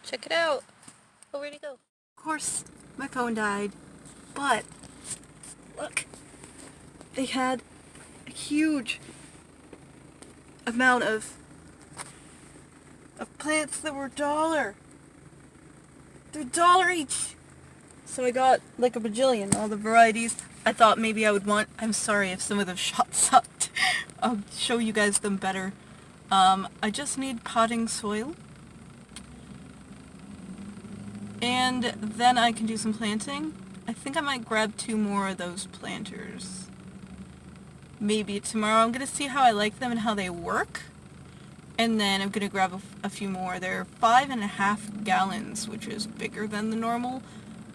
Check it out. Oh, where'd he go? Of course, my phone died, but look, they had a huge amount of plants that were $1. They're $1 each. So I got like a bajillion, all the varieties. I thought maybe I would want, I'm sorry if some of the shots sucked. I'll show you guys them better. I just need potting soil. And then I can do some planting. I think I might grab 2 more of those planters. Maybe tomorrow. I'm going to see how I like them and how they work. And then I'm going to grab a few more. They're 5.5 gallons, which is bigger than the normal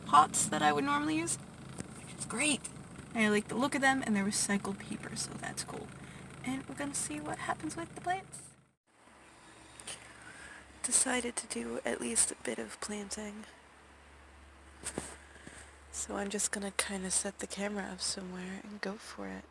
pots that I would normally use. Which is great. I like the look of them, and they're recycled paper, so that's cool. And we're going to see what happens with the plants. Decided to do at least a bit of planting. So I'm just going to kind of set the camera up somewhere and go for it.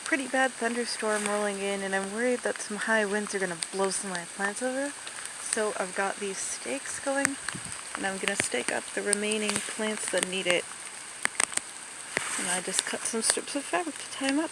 Pretty bad thunderstorm rolling in, and I'm worried that some high winds are going to blow some of my plants over. So I've got these stakes going, and I'm going to stake up the remaining plants that need it. And I just cut some strips of fabric to tie them up.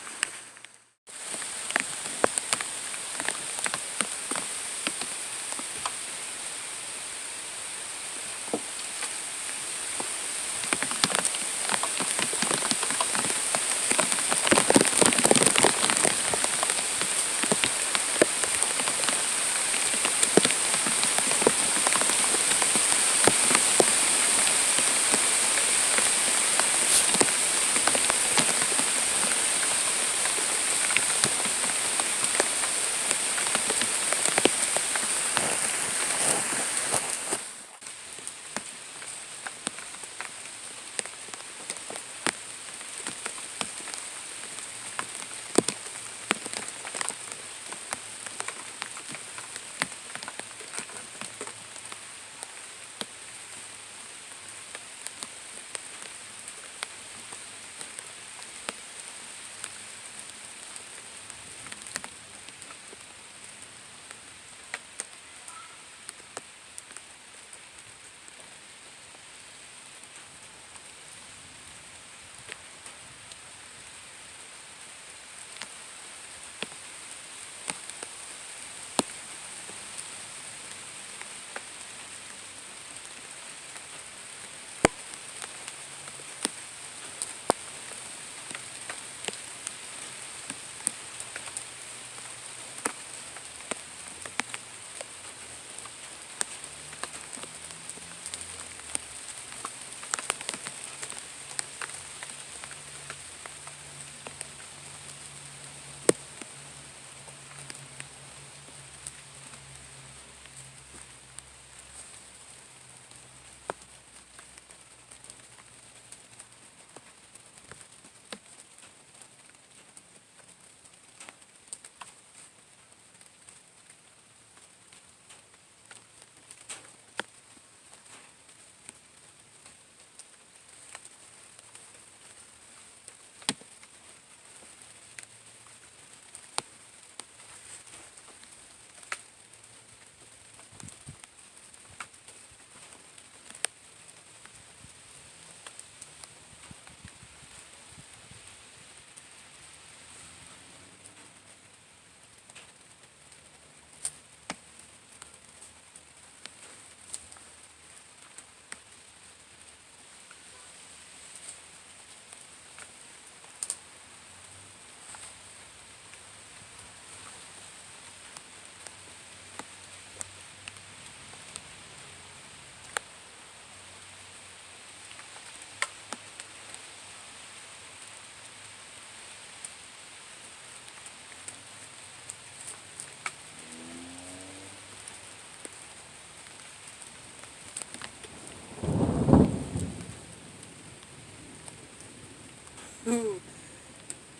Ooh,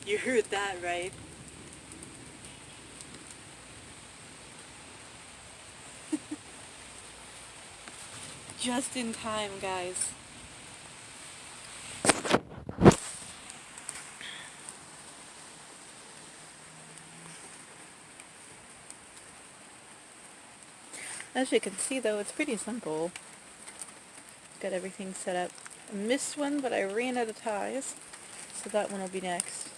you heard that right. Just in time, guys. As you can see though, it's pretty simple. Got everything set up. I missed one, but I ran out of ties, so that one will be next.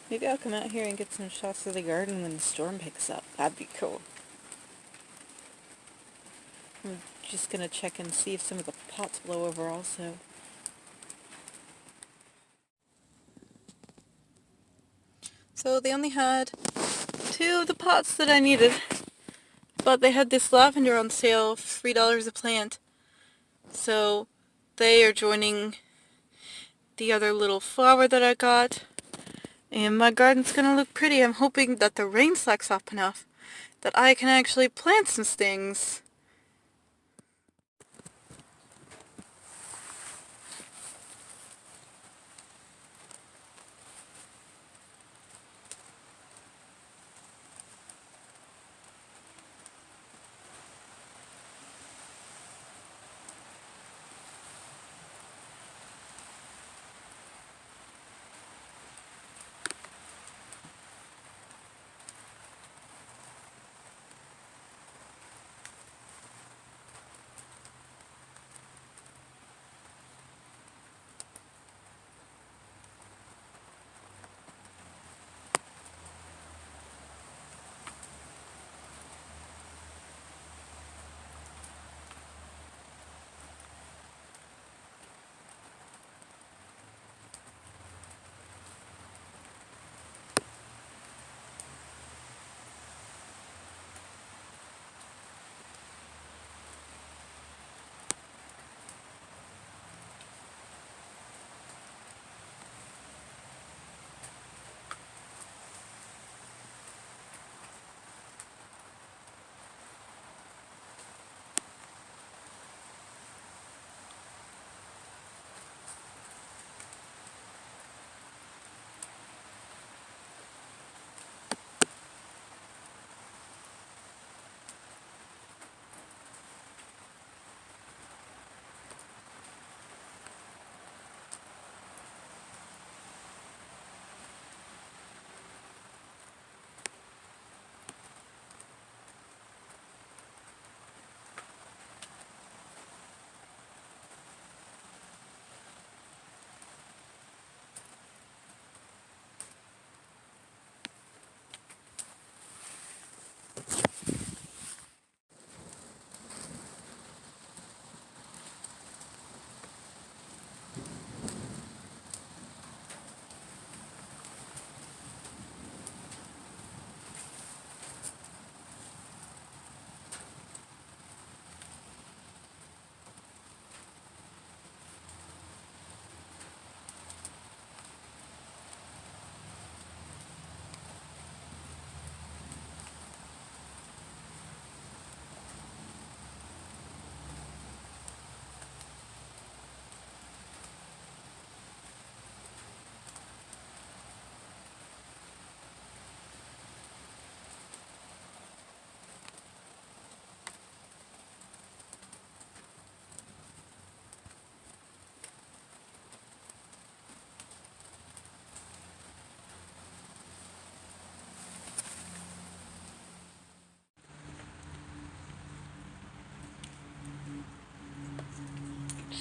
Maybe I'll come out here and get some shots of the garden when the storm picks up. That'd be cool. I'm just gonna check and see if some of the pots blow over also. So they only had 2 of the pots that I needed, but they had this lavender on sale, $3 a plant. So they are joining the other little flower that I got, and my garden's gonna look pretty. I'm hoping that the rain slacks up enough that I can actually plant some things.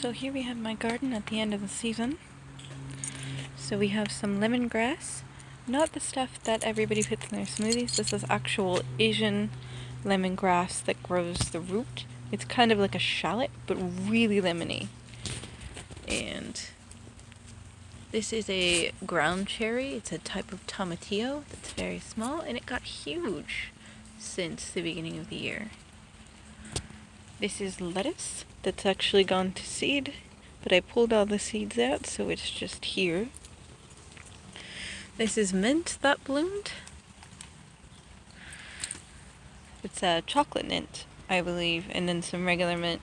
So here we have my garden at the end of the season. So we have some lemongrass. Not the stuff that everybody puts in their smoothies. This is actual Asian lemongrass that grows the root. It's kind of like a shallot, but really lemony. And this is a ground cherry. It's a type of tomatillo that's very small, and it got huge since the beginning of the year. This is lettuce that's actually gone to seed, but I pulled all the seeds out, so it's just here. This is mint that bloomed. It's a chocolate mint, I believe, and then some regular mint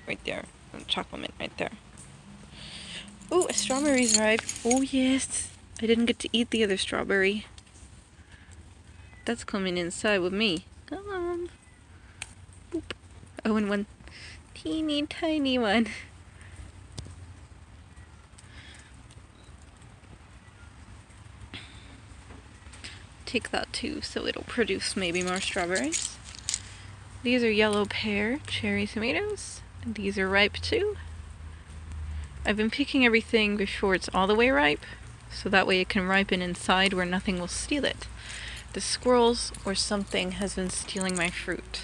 right there. Chocolate mint right there. Ooh, a strawberry's ripe. Oh yes! I didn't get to eat the other strawberry. That's coming inside with me. Come on. Boop. Oh, and one teeny tiny one. Take that too, so it'll produce maybe more strawberries. These are yellow pear cherry tomatoes, and these are ripe too. I've been picking everything before it's all the way ripe, so that way it can ripen inside where nothing will steal it. The squirrels or something has been stealing my fruit.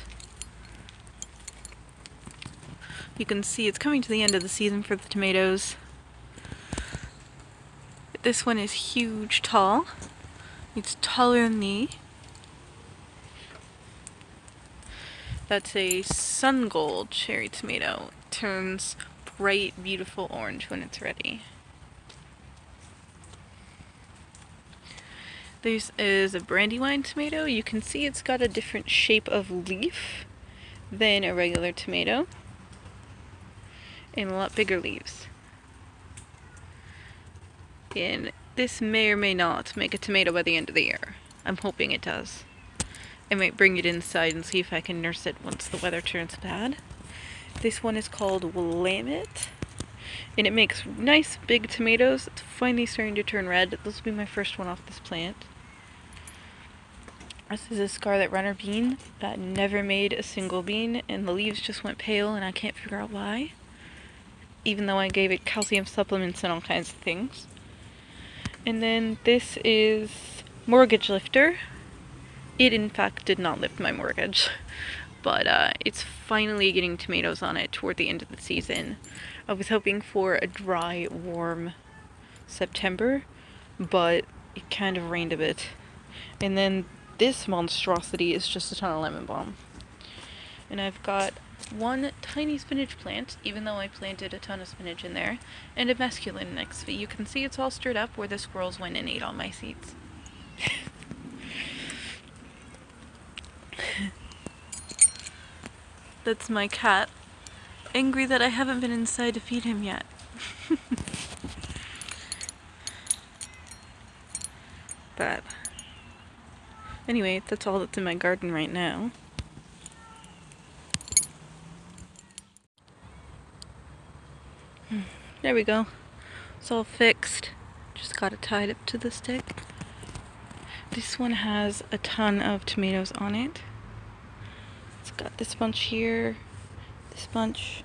You can see it's coming to the end of the season for the tomatoes. This one is huge, tall. It's taller than me. That's a sun gold cherry tomato. It turns bright, beautiful orange when it's ready. This is a brandywine tomato. You can see it's got a different shape of leaf than a regular tomato, and a lot bigger leaves. And this may or may not make a tomato by the end of the year. I'm hoping it does. I might bring it inside and see if I can nurse it once the weather turns bad. This one is called Willamette, and it makes nice big tomatoes. It's finally starting to turn red. This will be my first one off this plant. This is a Scarlet Runner bean that never made a single bean, and the leaves just went pale, and I can't figure out why. Even though I gave it calcium supplements and all kinds of things. And then this is Mortgage Lifter. It in fact did not lift my mortgage, but it's finally getting tomatoes on it toward the end of the season. I was hoping for a dry, warm September, but it kind of rained a bit. And then this monstrosity is just a ton of lemon balm. And I've got one tiny spinach plant, even though I planted a ton of spinach in there, and a mesclun next to it. You can see it's all stirred up where the squirrels went and ate all my seeds. That's my cat, angry that I haven't been inside to feed him yet. But anyway, that's all that's in my garden right now. There we go. It's all fixed. Just got it tied up to the stick. This one has a ton of tomatoes on it. It's got this bunch here, this bunch,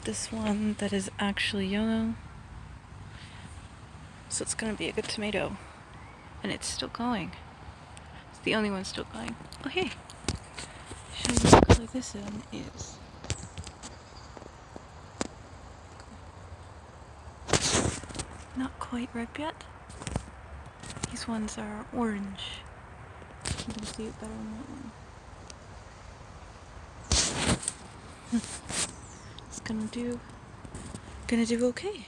this one that is actually yellow. So it's gonna be a good tomato. And it's still going. It's the only one still going. Oh hey! Show you what color this one is. Not quite ripe yet. These ones are orange. You can see it better on that one. It's gonna do okay.